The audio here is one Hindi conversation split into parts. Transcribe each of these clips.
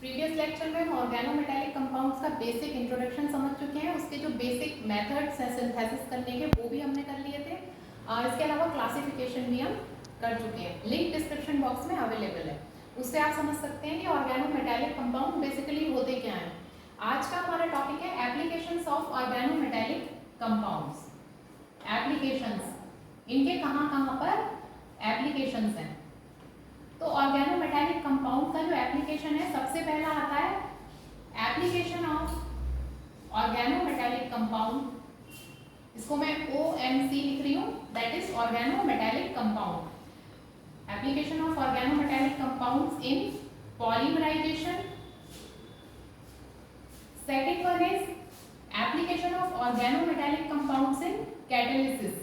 प्रीवियस लेक्चर में हम ऑर्गेनोमेटालिक कंपाउंड्स का बेसिक इंट्रोडक्शन समझ चुके हैं। उसके जो बेसिक मेथड्स हैं सिंथेसिस करने के वो भी हमने कर लिए थे। इसके अलावा क्लासिफिकेशन भी हम कर चुके हैं। लिंक डिस्क्रिप्शन बॉक्स में अवेलेबल है, उससे आप समझ सकते हैं कि ऑर्गेनोमेटालिक कंपाउंड बेसिकली होते क्या हैं। आज का हमारा टॉपिक है applications of organometallic compounds. Applications, इनके कहाँ कहाँ पर एप्लीकेशंस हैं। तो ऑर्गेनोमेटालिक कंपाउंड का जो एप्लीकेशन है, सबसे पहला आता है एप्लीकेशन ऑफ ऑर्गेनोमेटालिक कंपाउंड। इसको मैं OMC लिख रही हूँ, that is organometallic compound. Application of organometallic compounds in polymerization. Second one is application of organometallic compounds in catalysis.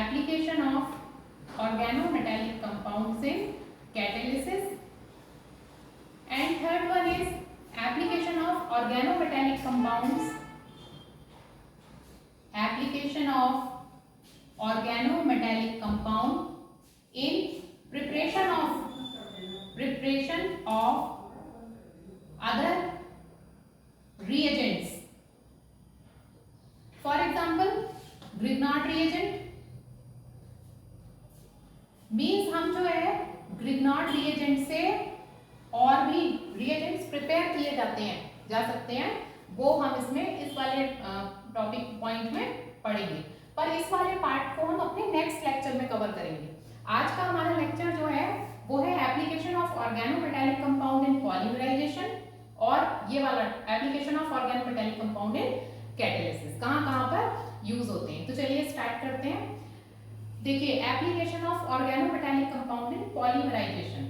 Application of organometallic compounds in catalysis. And third one is application of organometallic compounds, application of organometallic compound in preparation of other reagents. For example, Grignard reagent means हम जो है ग्रिग्नार्ड रिएजेंट से और भी रिएजेंट्स प्रिपेयर किए जा सकते हैं, वो हम इसमें इस वाले टॉपिक पॉइंट में पढ़ेंगे। पर इस वाले पार्ट को हम अपने नेक्स्ट लेक्चर में कवर करेंगे। आज का हमारा लेक्चर जो है वो है application of organometallic compound in polymerization, और ये वाला application of organometallic compound in catalysis कहाँ कहाँ पर यूज होते हैं। तो चलिए स्टार्ट करते हैं। देखिए, application of organometallic compound in polymerization.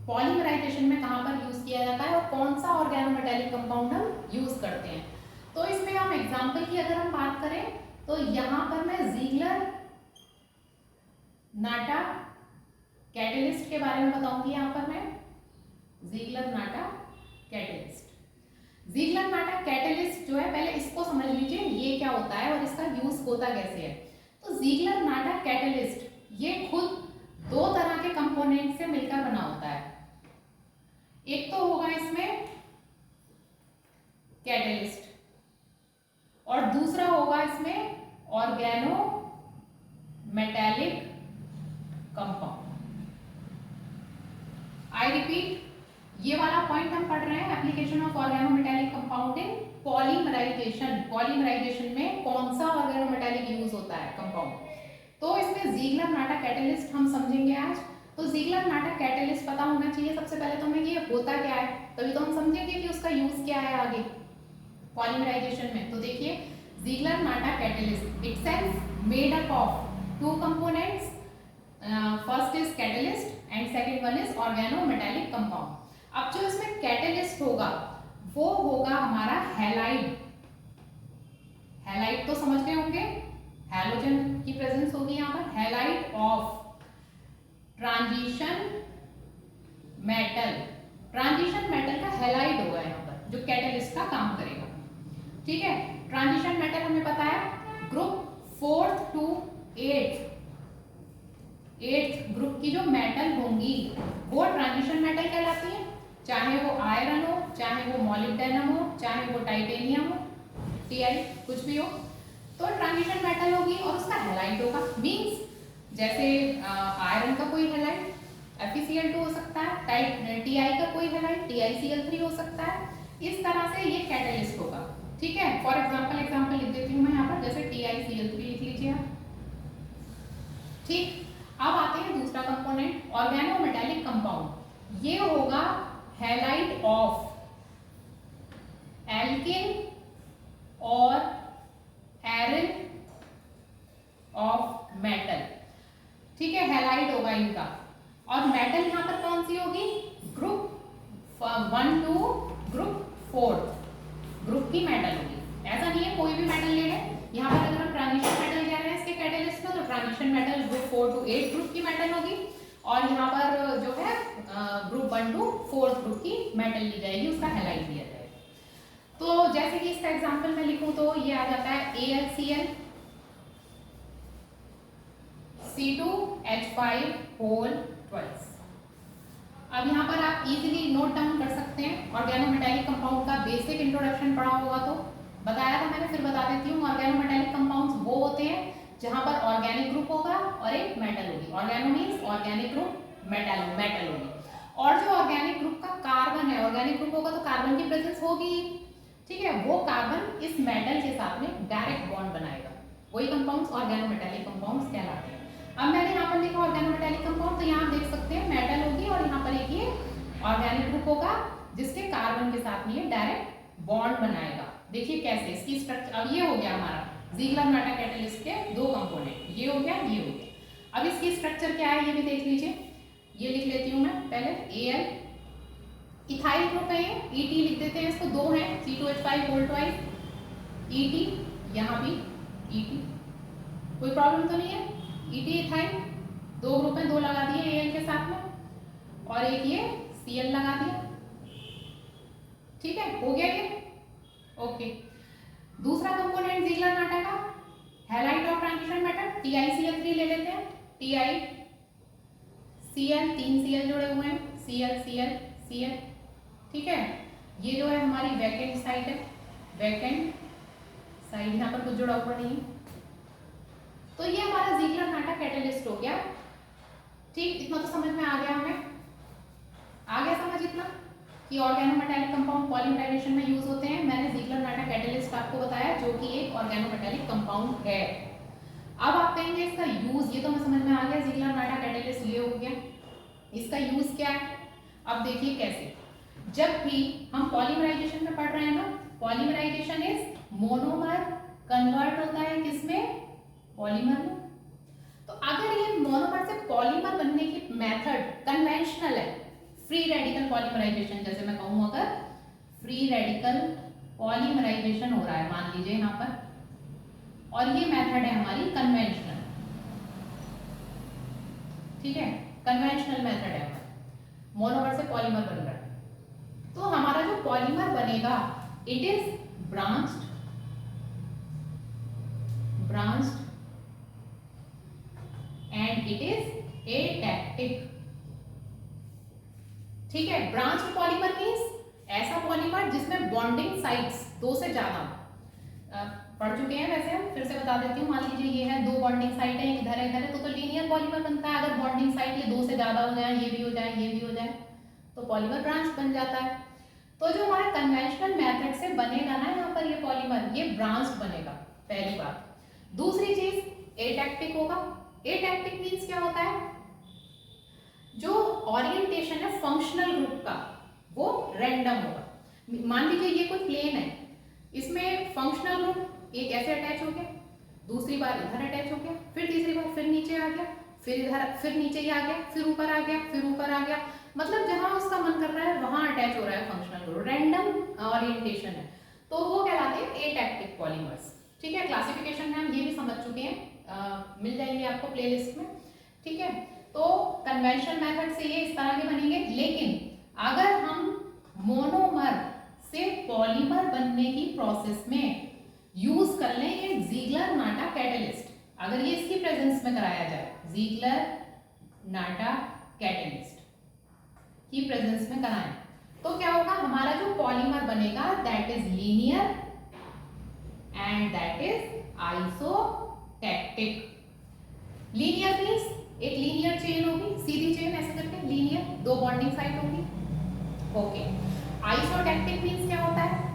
Polymerization में कहां पर यूज किया जाता है और कौन सा ऑर्गेनोमेटालिक कंपाउंड हम यूज करते हैं। तो इसमें हम एग्जांपल की अगर हम बात करें तो यहां पर मैं ज़ीगलर नाटा कैटलिस्ट के बारे में बताऊंगी। यहां पर मैं ज़ीगलर नाटा कैटलिस्ट। ज़ीगलर नाटा कैटलिस्ट जो है, पहले इसको समझ लीजिए ये क्या होता है और इसका यूज होता कैसे है। तो ज़ीगलर नाटा कैटलिस्ट ये खुद दो तरह के कंपोनेंट से मिलकर बना होता है। एक तो होगा इसमें कैटलिस्ट और दूसरा होगा इसमें organometallic compound. I repeat, ये वाला पॉइंट हम पढ़ रहे हैं application of organometallic compound in polymerization. Polymerization में कौन सा ऑर्गेनोमेटालिक यूज होता है कंपाउंड। तो इसमें ज़ीगलर नाटा कैटलिस्ट हम समझेंगे आज। तो ज़ीगलर नाटा कैटलिस्ट पता होना चाहिए सबसे पहले तो हमें, ये होता क्या है, तभी तो हम समझेंगे कि उसका यूज क्या है आगे पॉलीमराइजेशन में। तो देखिए, Ziegler Natta catalyst itself made up of two components, first is catalyst and second one is organometallic compound. अब जो इसमें कैटलिस्ट होगा वो होगा हमारा हैलाइड। हैलाइड तो समझ गए होंगे, हैलोजन की प्रेजेंस होगी यहाँ पर। Halide of transition metal. Transition metal का हैलाइड होगा यहाँ पर जो कैटलिस्ट का काम करेगा। ठीक है, ट्रांजिशन मेटल हमें पता है group 4th to 8th group की जो मेटल होंगी वो ट्रांजिशन मेटल कहलाती है। चाहे वो आयरन हो, चाहे वो मॉलिब्डेनम हो, चाहे वो टाइटेनियम हो, Ti कुछ भी हो, तो ट्रांजिशन मेटल होगी और उसका हैलाइड होगा। मींस जैसे आयरन का कोई हैलाइड FeCl2 हो सकता है, Ti का कोई हैलाइड TiCl3 हो सकता है। इस तरह से ये कैटलिस्ट होगा। ठीक है, फॉर एग्जांपल लिख देती हूँ मैं यहाँ पर, जैसे TiCl3 लिख लीजिए आप। ठीक, अब आते हैं दूसरा कंपोनेंट ऑर्गेनोमेटालिक कंपाउंड। ये होगा हैलाइड ऑफ एल्किन और एरिन ऑफ मेटल। ठीक है, हैलाइड होगा इनका। और मेटल यहाँ पर कौन सी होगी, group 1 to group 4th group की मेटल होगी। ऐसा नहीं है कोई भी मेटल ले लें, यहाँ पर अगर हम ट्रांजिशन मेटल कह रहे हैं इसके कैटलिस्ट में, तो transition metal group 4 to 8 group की मेटल होगी, और यहाँ पर जो है ग्रुप 1 to 4th ग्रुप की मेटल ली जाएगी, उसका हैलाइड लिया जाएगा। तो जैसे कि इसका एग्जांपल मैं लिखूं तो ये आ जाता है AlCl C2H5 होल ट्वाइस। अब यहाँ पर आप इजीली नोट डाउन कर सकते हैं। ऑर्गेनोमेटेलिक कंपाउंड का बेसिक इंट्रोडक्शन पढ़ा होगा तो बताया था मैंने, फिर बता देती हूँ। ऑर्गेनोमेटेलिक कंपाउंड्स वो होते हैं जहाँ पर ऑर्गेनिक ग्रुप होगा और एक मेटल होगी। Organo means organic group, metal होगी। और जो ऑर्गेनिक ग्रुप का कार्बन है, ऑर्गेनिक ग्रुप होगा तो कार्बन की प्रेजेंस होगी, ठीक है, वो कार्बन इस मेटल के साथ में डायरेक्ट बॉन्ड बनाएगा। वही कंपाउंड्स ऑर्गेनोमेटेलिक कंपाउंड्स कहलाते हैं। अब मैंने यहाँ पर लिखा ऑर्गेनोमेटेलिक कंपाउंड, तो यहाँ देख सकते हैं मेटल होगी और यहाँ पर एक ये ऑर्गेनिक ग्रुप होगा जिसके कार्बन के साथ में ये डायरेक्ट बॉन्ड बनाएगा। देखिए कैसे इसकी स्ट्रक्चर। अब ये हो गया हमारा ज़िगलर-नाटा कैटलिस्ट के दो कंपोनेंट, ये हो गया, ये हो गया। अब इसकी स्ट्रक्चर क्या है ये भी देख लीजिए। ये लिख लेती हूँ मैं पहले, Al इथाइल ग्रुप है, ये Et लिख देते हैं इसको, दो है C2H5 होल ट्वाइस Et, यहाँ भी Et, कोई प्रॉब्लम तो नहीं है। Et इथाइल दो ग्रुप है, दो लगा दिए Al के साथ में, और एक ये Cl लगा दिया, ठीक है, हो गया ये, ओके। दूसरा कंपोनेंट ज़िगलर-नाटा का halide of transition metal TiCl3 ले लेते हैं। TiCl, तीन Cl जुड़े हुए हैं, Cl, ठीक है। ये जो है हमारी वैकेंट साइड है, वैकेंट साइड, यहाँ पर कुछ जुड़ा हुआ नहीं है। तो ये हमारा ज़िगलर-नाटा कैटलिस्ट हो गया, ठीक। इतना तो समझ में आ गया हमें, आ गया समझ इतना कि ऑर्गेनोमेटेलिक कंपाउंड पॉलीमराइजेशन में यूज होते हैं। मैंने ज़िगलर-नाटा कैटलिस्ट आपको बताया जो कि एक ऑर्गेनोमेटेलिक कंपाउंड है। अब आप कहेंगे इसका यूज, ये तो मैं समझ में आ गया, ज़िगलर-नाटा कैटलिस्ट ये हो गया, इसका यूज क्या है। अब देखिए कैसे, जब भी हम पॉलीमराइजेशन में पढ़ रहे हैं ना, पॉलीमराइजेशन इज मोनोमर कन्वर्ट होता है किसमें, पॉलीमर में। तो अगर ये मोनोमर से पॉलीमर बनने की मेथड कन्वेंशनल है, फ्री रेडिकल पॉलीमराइजेशन, जैसे मैं कहूँ अगर फ्री रेडिकल पॉलीमराइजेशन हो रहा है मान लीजिए यहाँ पर, और ये मेथड है हमारी कन्वेंशनल, ठीक है, कन्वेंशनल मेथड है हमारी, मोनोमर से पॉलीमर बन रहा है। तो हमारा जो पॉलीमर बनेगा it is branched and it is atactic, ठीक है। ब्रांच पॉलीमर मींस ऐसा पॉलीमर जिसमें बॉन्डिंग साइट्स दो से ज्यादा, पढ़ चुके हैं वैसे, हम फिर से बता देती हूँ। मान लीजिए ये है, दो बॉन्डिंग साइट है, इधर है इधर है, तो लीनियर पॉलीमर बनता है। अगर बॉन्डिंग साइट ये दो से ज्यादा हो जाए, ये भी हो जाए ये भी हो जाए, तो पॉलीमर ब्रांच बन जाता है। तो जो हमारा कन्वेंशनल मेथड से बनेगा ना यहाँ पर ये पॉलीमर, ये ब्रांच बनेगा, पहली बात। दूसरी चीज एटैक्टिक होगा। एटैक्टिक मीन्स क्या होता है, जो ओरिएंटेशन है फंक्शनल ग्रुप का वो रैंडम होगा। मान लीजिए ये कोई प्लेन है, इसमें फंक्शनल ग्रुप एक ऐसे अटैच हो गया, दूसरी बार इधर अटैच हो गया, फिर तीसरी बार फिर नीचे आ गया, फिर इधर, फिर नीचे ही आ गया, फिर ऊपर आ गया, फिर ऊपर आ गया, मतलब जहां उसका मन कर रहा है वहां अटैच हो रहा है फंक्शनल ग्रुप, रैंडम ओरिएंटेशन है, तो वो कहलाते हैं एटैक्टिक पॉलीमर्स, ठीक है। क्लासिफिकेशन में हम ये भी समझ चुके हैं, मिल जाएंगे आपको प्लेलिस्ट में, ठीक है। तो कन्वेंशनल मेथड से ये इस तरह के बनेंगे, लेकिन अगर हम मोनोमर से पॉलीमर बनने की प्रोसेस में यूज कर लें ये ज़िगलर-नाटा कैटलिस्ट, अगर ये इसकी प्रेजेंस में कराया जाए, ज़िगलर-नाटा कैटलिस्ट की प्रेजेंस में कराएं, तो क्या होगा, हमारा जो पॉलीमर बनेगा that is linear and that is isotactic. Linear means एक लीनियर चेन होगी, सीधी चेन ऐसे करके लीनियर, दो बॉन्डिंग साइट होगी, ओके। आइसोटैक्टिक मींस क्या होता है,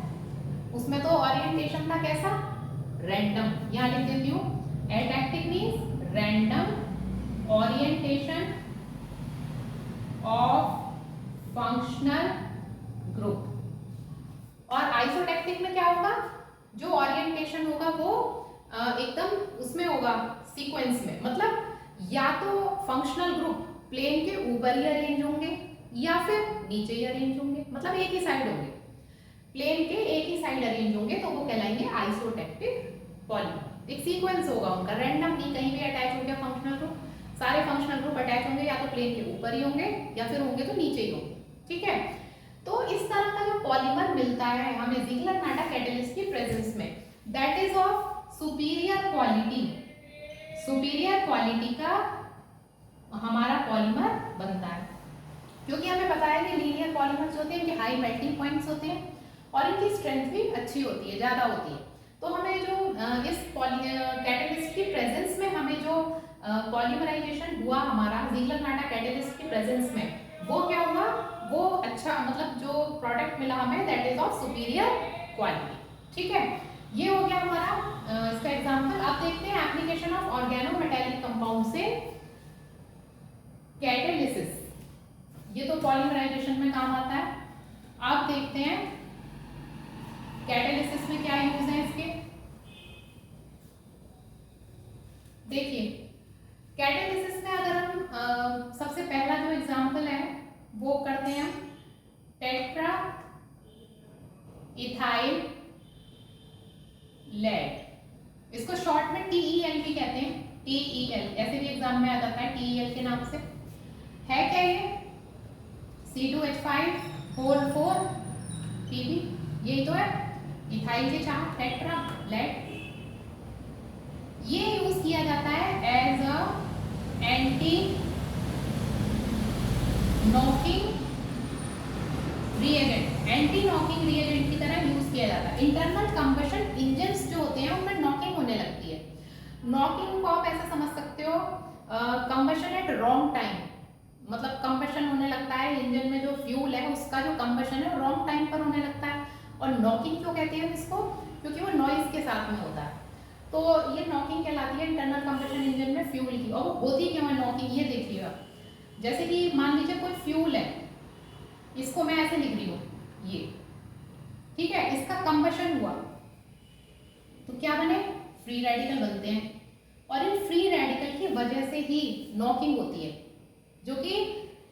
उसमें तो ओरिएंटेशन था कैसा, रैंडम, यहां लिख देती हूँ। Atactic means random orientation of functional group, और आइसोटैक्टिक में क्या होगा, जो ओरिएंटेशन होगा वो एकदम उसमें होगा सीक्वेंस में, मतलब या तो फंक्शनल ग्रुप प्लेन के ऊपर ही अरेंज होंगे या फिर नीचे ही अरेंज होंगे, मतलब एक ही साइड होंगे, प्लेन के एक ही साइड अरेंज होंगे, तो वो कहलाएंगे आइसोटैक्टिक पॉलीमर। एक सीक्वेंस होगा उनका, रैंडम नहीं, कहीं भी अटैच हो गया फंक्शनल ग्रुप, सारे फंक्शनल ग्रुप अटैच होंगे या तो प्लेन के ऊपर ही होंगे या फिर होंगे तो नीचे ही होंगे, ठीक है। तो इस तरह का जो पॉलीमर मिलता है हमें ज़िगलर-नाटा कैटलिस्ट की प्रेजेंस में, that is of superior quality, superior quality का हमारा पॉलीमर बनता है, क्योंकि हमें पता है कि लीनियर पॉलीमर्स होते हैं इनके हाई मेल्टिंग पॉइंट्स होते हैं और इनकी स्ट्रेंथ भी अच्छी होती है, ज़्यादा होती है। तो हमें जो इस कैटेलिस्ट की प्रेजेंस में हमें जो पॉलीमराइजेशन हुआ हमारा ज़ीगलर-नाटा कैटेलिस्ट की प्रेजेंस में, वो क्या हुआ, वो अच्छा मतलब जो प्रोडक्ट मिला हमें that is of superior quality. ठीक है, ये हो गया हमारा इसका एग्जांपल। अब देखते हैं एप्लीकेशन ऑफ ऑर्गेनोमेटेलिक कंपाउंड से कैटेलिसिस। ये तो पॉलीमराइजेशन में काम आता है। अब देखते हैं कैटेलिसिस में क्या यूज है इसके। देखिए कैटेलिसिस में अगर हम सबसे पहला जो एग्जांपल है वो करते हैं टेट्रा इथाइल लेड, इसको शॉर्ट में TEL भी कहते हैं। TEL ऐसे भी एग्जाम में आ जाता है TEL के नाम से। है क्या ये C2H5 Pb, यही तो है इथाइल के 4 टेट्रा लेड। ये यूज किया जाता है as a anti knocking reagent, anti knocking reagent की तरह यूज किया जाता है। इंटरनल कंबशन इंजन्स जो होते हैं उनमें नॉकिंग होने लगती है। नॉकिंग को आप ऐसे समझ सकते हो कंबशन एट रॉन्ग टाइम, मतलब कंबशन होने लगता है इंजन में जो फ्यूल है उसका जो कंबशन है रॉन्ग टाइम पर होने लगता है। और नॉकिंग क्यों कहते हैं इसको, क्योंकि वो नॉइज के साथ में होता है। तो ये नॉकिंग कहलाती है इंटरनल कंबशन इंजन में फ्यूल की। और वो होती क्यों है नॉकिंग, ये देखिएगा। जैसे कि मान लीजिए कोई फ्यूल है, इसको मैं ऐसे लिख रही हूँ ये, ठीक है, इसका कंबशन हुआ तो क्या बने, फ्री रेडिकल बनते हैं। और इन फ्री रेडिकल की वजह से ही नॉकिंग होती है, जो कि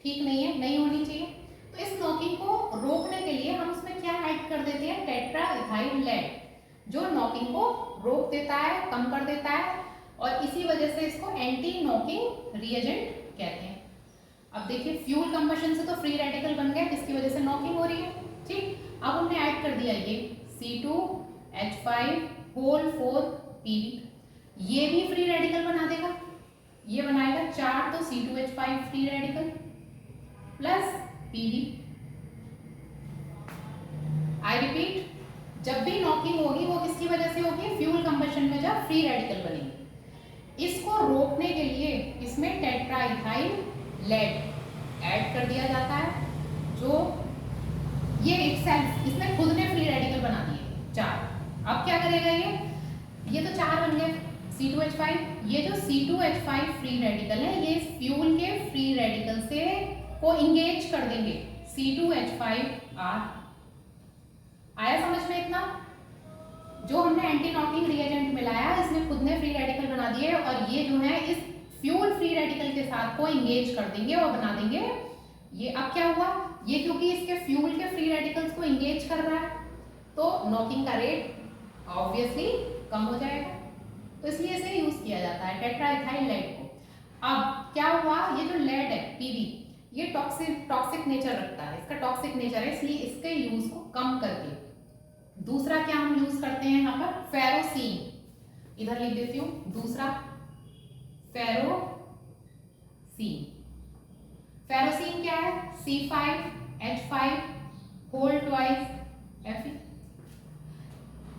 ठीक नहीं है, नहीं होनी चाहिए। तो इस नॉकिंग को रोकने के लिए हम उसमें क्या ऐड कर देते हैं, टेट्रा इथाइल लेड, जो नॉकिंग को रोक देता है, कम कर देता है। और इसी वजह से इसको एंटी नॉकिंग रिएजेंट कहते हैं। अब देखिए फ्यूल कंबशन से तो फ्री रेडिकल बन गए, जिसकी वजह से नॉकिंग हो रही है। ठीक, अब हमने ऐड कर दिया ये C2H5 ये भी फ्री रेडिकल बना देगा, ये बनाएगा 4 तो C2H5 free radical plus Pb। I repeat, जब भी नॉकिंग होगी वो किसकी वजह से होगी, फ्यूल कंबशन में जब फ्री रेडिकल बनेंगे। इसको रोकने के लिए इसमें टेट्राइथाइल लेड ऐड कर दिया जाता है, जो ये इटसेल्फ इसने खुद ने फ्री रेडिकल बना दिए 4। अब क्या करेगा ये तो 4 बन गए C2H5। ये जो C2H5 फ्री रेडिकल है ये फ्यूल के फ्री रेडिकल से को इंगेज कर देंगे C2H5R। आया समझ में इतना? जो हमने एंटी नॉकिंग रिएजेंट मिलाया इसने खुद ने फ्री रेडिकल बना दिए और ये जो है इस फ्यूल फ्री रेडिकल के साथ को इंगेज कर देंगे और बना देंगे ये। अब क्या हुआ, ये क्योंकि इसके फ्यूल के फ्री रेडिकल्स को इंगेज कर रहा है तो नॉकिंग का रेट ऑब्वियसली कम हो जाएगा, तो इसलिए इसे यूज किया जाता है टेट्राइथाइल लेड को। अब क्या हुआ, ये जो लेड है Pb ये टॉक्सिक नेचर रखता है, इसका टॉक्सिक नेचर है, इसलिए इसके यूज को कम करके दूसरा क्या हम यूज करते हैं यहाँ पर, फेरोसीन। इधर लिख देती हूँ दूसरा फेरोसीन। फेरोसीन क्या है, C5H5 होल ट्वाइस Fe।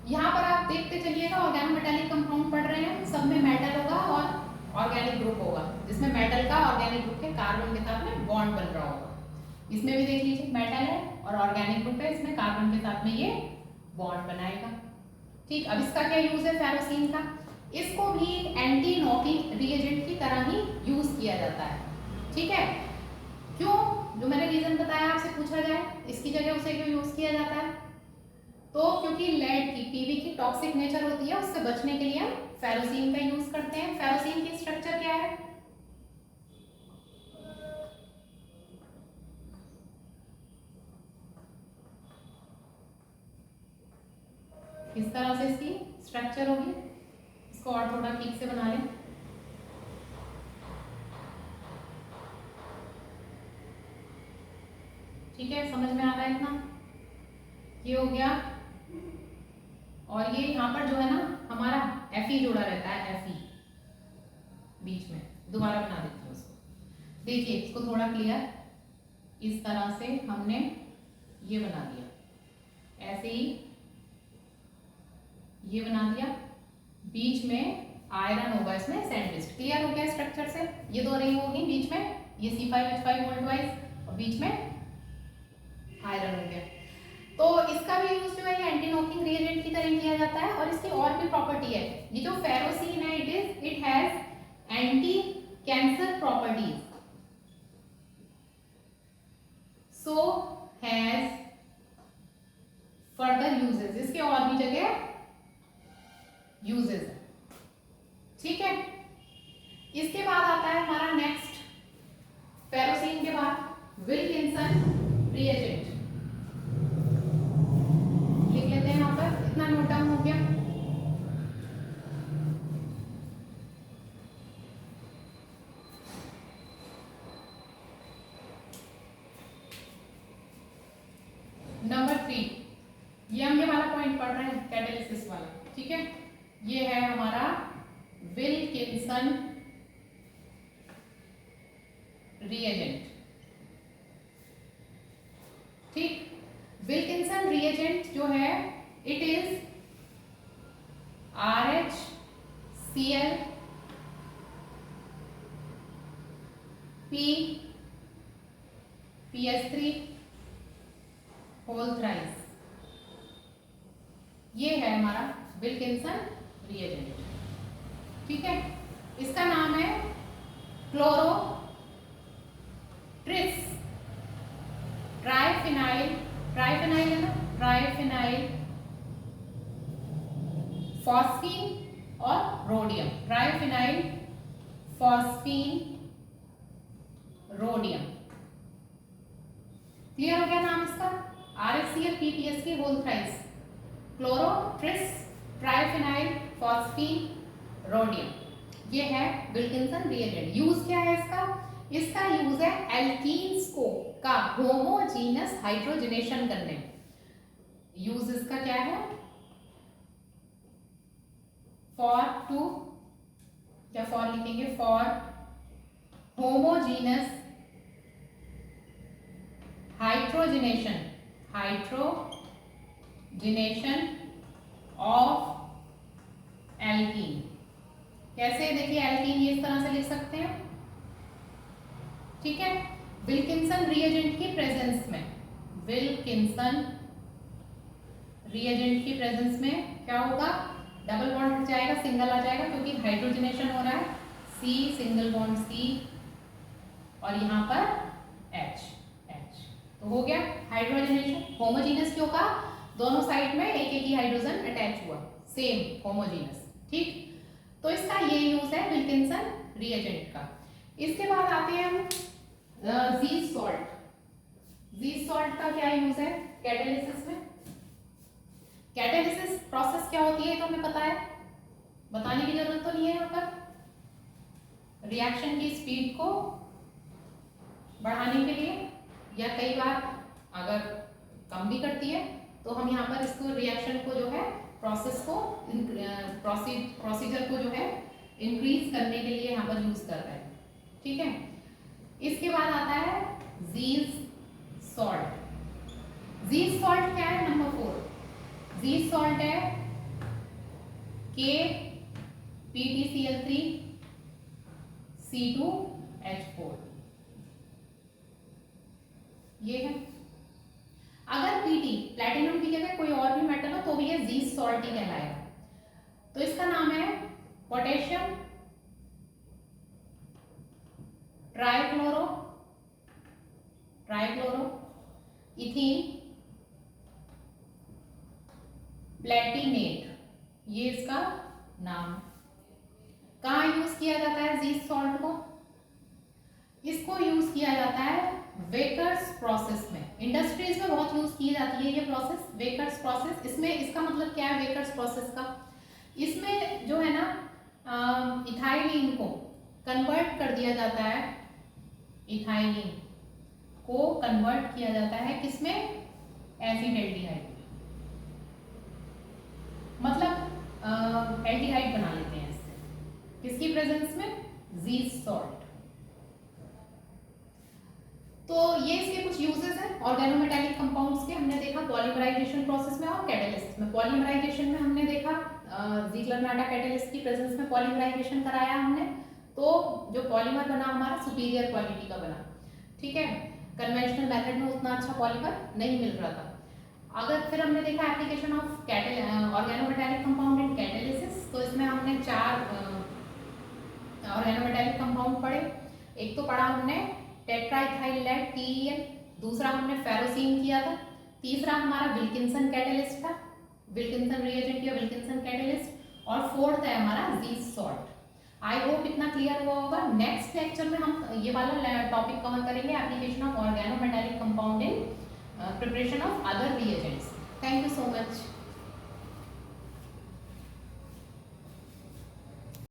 यहाँ पर आप देखते चलिएगा ऑर्गेनोमेटेलिक कंपाउंड पढ़ रहे हैं, सब में मेटल होगा और ऑर्गेनिक ग्रुप होगा, जिसमें मेटल का ऑर्गेनिक ग्रुप के कार्बन के साथ में बॉन्ड बन रहा होगा। इसमें भी देख लीजिए मेटल है और ऑर्गेनिक ग्रुप है, इसमें कार्बन के साथ में ये बॉन्ड बनाएगा। ठीक, अब इसका क्या यूज है फेरोसीन का, इसको भी एंटी नॉकिंग रिएजेंट की तरह ही यूज किया जाता है। ठीक है, क्यों, जो मैंने रीजन बताया आपसे पूछा जाए इसकी जगह उसे क्यों यूज किया जाता है, तो क्योंकि लेड की Pb की टॉक्सिक नेचर होती है, उससे बचने के लिए हम फेरोसीन का यूज करते हैं। फेरोसीन की स्ट्रक्चर क्या है, इस तरह से इसकी स्ट्रक्चर होगी। इसको और थोड़ा ठीक से बना लें। ठीक है, समझ में आ रहा है इतना, ये हो गया। और ये यहाँ पर जो है ना हमारा Fe जुड़ा रहता है, Fe बीच में, दोबारा बना देती हूँ उसको। देखिए इसको थोड़ा क्लियर, इस तरह से हमने ये बना दिया, ऐसे ही ये बना दिया, बीच में आयरन होगा इसमें सैंडविच। क्लियर हो गया स्ट्रक्चर से? ये दो रिंग होगी बीच में, ये C5H5 वोल्ट वाइज और बीच में आयरन हो गया। तो इसका भी यूज जो है ये एंटी नॉकिंग रिएजेंट की तरह किया जाता है। और इसकी और भी प्रॉपर्टी है, ये जो फेरोसीन है it has anti cancer properties, so has further uses, इसके और भी जगह यूजेस है। ठीक है, इसके बाद आता है हमारा नेक्स्ट, फेरोसीन के बाद विल्किंसन रिएजेंट। लिख लेते हैं यहाँ पर, इतना नोट डाउन हो गया। नंबर 3, ये हम ये वाला पॉइंट पढ़ रहे हैं कैटालिसिस वाला। ठीक है, ये है हमारा विल्किंसन रिएजेंट। ठीक, विल्किंसन रिएजेंट जो है it is RHCl PS3 whole thrice. ये है हमारा विल्किंसन रिएजेंट। ठीक है, इसका नाम है क्लोरो ट्रिस ट्राइफिनाइल, ट्राइफिनाइल है ना, ट्राइफिनाइल फॉस्फीन और rhodium, triphenyl phosphine rhodium. Clear हो गया नाम इसका? RHCl PPSP whole thrice, chloro tris triphenyl phosphine rhodium, ये है विल्किंसन रिएजेंट। यूज क्या है इसका? इसका यूज है एल्कीन्स को का होमोजीनस हाइड्रोजनेशन करने में। यूज इसका क्या है? फॉर टू, क्या फॉर लिखेंगे? For homogeneous hydrogenation, hydrogenation of alkene. कैसे? देखिए, एल्कीन ये इस तरह से लिख सकते हैं। ठीक है, विल्किंसन रिएजेंट की प्रेजेंस में, विल्किंसन रिएजेंट की प्रेजेंस में क्या होगा? डबल बॉन्ड हट जाएगा, सिंगल आ जाएगा, क्योंकि हाइड्रोजनेशन हो रहा है। C सिंगल बॉन्ड C और यहाँ पर H, तो हो गया हाइड्रोजनेशन। होमोजीनस क्यों का? दोनों साइड में एक एक ही हाइड्रोजन अटैच हुआ, सेम होमोजीनस। ठीक, तो इसका ये यूज है विल्किंसन रिएजेंट का। इसके बाद आते हैं हम ज़ीस सॉल्ट। ज़ीस सॉल्ट का क्या यूज है कैटालिसिस में? कैटालिसिस प्रोसेस क्या होती है तो हमें पता है, बताने की जरूरत तो नहीं है। यहाँ पर रिएक्शन की स्पीड को बढ़ाने के लिए, या कई बार अगर कम भी करती है, तो हम यहाँ पर इसको रिएक्शन को जो है, प्रोसेस को, प्रोसीजर को जो है इंक्रीज करने के लिए यहाँ पर यूज कर रहे हैं। ठीक है, इसके बाद आता है ज़ीस सॉल्ट। ज़ीस सॉल्ट क्या है? नंबर 4 ज़ीस सॉल्ट है KPTCl3 C2H4। ये है, अगर Pt प्लैटिनम की जगह कोई और भी मेटल हो तो भी ये ज़ीस सॉल्ट ही कहलाएगा। तो इसका नाम है पोटेशियम ट्राइक्लोरो इथीन प्लेटिनेट, ये इसका नाम है। कहाँ यूज किया जाता है ज़ीस सॉल्ट को? इसको यूज किया जाता है वेकर्स प्रोसेस में। इंडस्ट्रीज में बहुत यूज की जाती है ये प्रोसेस, वेकर्स प्रोसेस। इसमें इसका मतलब क्या है वेकर्स प्रोसेस का? इसमें जो है ना इथाइलिन को कन्वर्ट कर दिया जाता है, इथाइलिन को कन्वर्ट किया जाता है किसमें? एसिडल्डिहाइड, मतलब एल्डिहाइड बना लेते हैं इससे, किसकी प्रेजेंस में? Zeiss salt. तो ये इसके कुछ यूजेस हैं ऑर्गेनोमेटालिक कंपाउंड्स के। हमने देखा पॉलीमराइजेशन प्रोसेस में और कैटालिस्ट में। पॉलीमराइजेशन में हमने देखा ज़ीगलर-नाटा कैटालिस्ट की प्रेजेंस में पॉलीमराइजेशन कराया हमने, तो जो पॉलीमर बना हमारा सुपीरियर क्वालिटी का बना, ठीक है। कन्वेंशनल मेथड में उतना अच्छा पॉलीमर नहीं मिल रहा था। अगर फिर हमने देखा application of organometallic compound in catalysis, तो इसमें हमने 4 ऑर्गेनोमेटालिक कंपाउंड पढ़े। एक तो पढ़ा हमने टेट्राइथाइल लेड TeN, दूसरा हमने फेरोसीन किया था, तीसरा हमारा विल्किंसन कैटालिस्ट था, विल्किंसन रिएजेंट या विल्किंसन कैटालिस्ट, और फोर्थ है हमारा ज़ीस सॉल्ट। आई होप इतना क्लियर हुआ होगा। नेक्स्ट लेक्चर में हम ये वाला टॉपिक कवर करेंगे, application of organometallic compound in preparation of other reagents. Thank you so much.